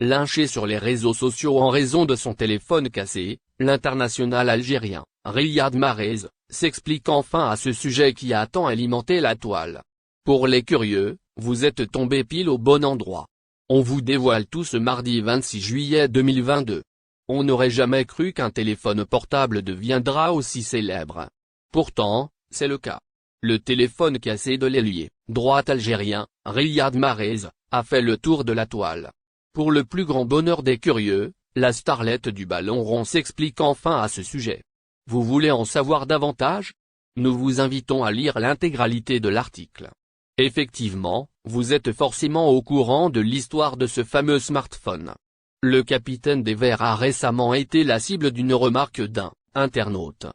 Lynché sur les réseaux sociaux en raison de son téléphone cassé, l'international algérien, Riyad Mahrez, s'explique enfin à ce sujet qui a tant alimenté la toile. Pour les curieux, vous êtes tombé pile au bon endroit. On vous dévoile tout ce mardi 26 juillet 2022. On n'aurait jamais cru qu'un téléphone portable deviendra aussi célèbre. Pourtant, c'est le cas. Le téléphone cassé de l'ailier droit algérien, Riyad Mahrez, a fait le tour de la toile. Pour le plus grand bonheur des curieux, la starlette du ballon rond s'explique enfin à ce sujet. Vous voulez en savoir davantage? Nous vous invitons à lire l'intégralité de l'article. Effectivement, vous êtes forcément au courant de l'histoire de ce fameux smartphone. Le capitaine des Verts a récemment été la cible d'une remarque d'un internaute.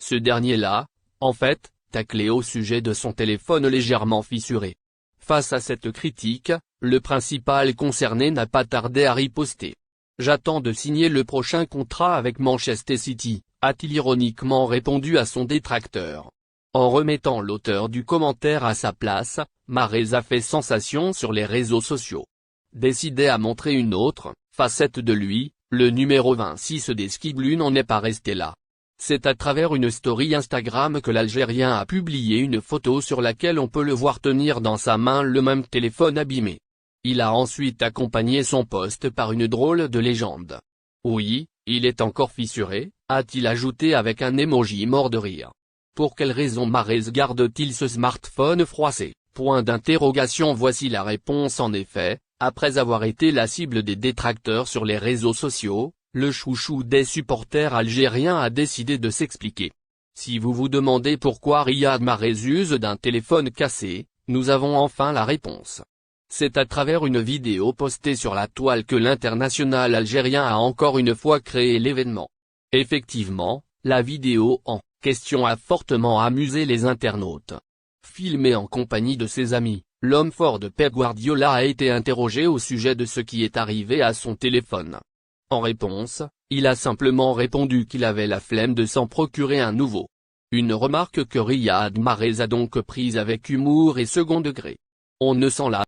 Ce dernier-là, en fait, taclé au sujet de son téléphone légèrement fissuré. Face à cette critique, le principal concerné n'a pas tardé à riposter. J'attends de signer le prochain contrat avec Manchester City, a-t-il ironiquement répondu à son détracteur. En remettant l'auteur du commentaire à sa place, Mahrez a fait sensation sur les réseaux sociaux. Décidé à montrer une autre facette de lui, le numéro 26 des Ski Blues n'en est pas resté là. C'est à travers une story Instagram que l'Algérien a publié une photo sur laquelle on peut le voir tenir dans sa main le même téléphone abîmé. Il a ensuite accompagné son post par une drôle de légende. Oui, il est encore fissuré, a-t-il ajouté avec un emoji mort de rire. Pour quelle raison Mahrez garde-t-il ce smartphone froissé? Point d'interrogation. Voici la réponse. En effet, après avoir été la cible des détracteurs sur les réseaux sociaux, le chouchou des supporters algériens a décidé de s'expliquer. Si vous vous demandez pourquoi Riyad Mahrez use d'un téléphone cassé, nous avons enfin la réponse. C'est à travers une vidéo postée sur la toile que l'international algérien a encore une fois créé l'événement. Effectivement, la vidéo en question a fortement amusé les internautes. Filmé en compagnie de ses amis, l'homme fort de Pep Guardiola a été interrogé au sujet de ce qui est arrivé à son téléphone. En réponse, il a simplement répondu qu'il avait la flemme de s'en procurer un nouveau. Une remarque que Riyad Mahrez a donc prise avec humour et second degré. On ne sent là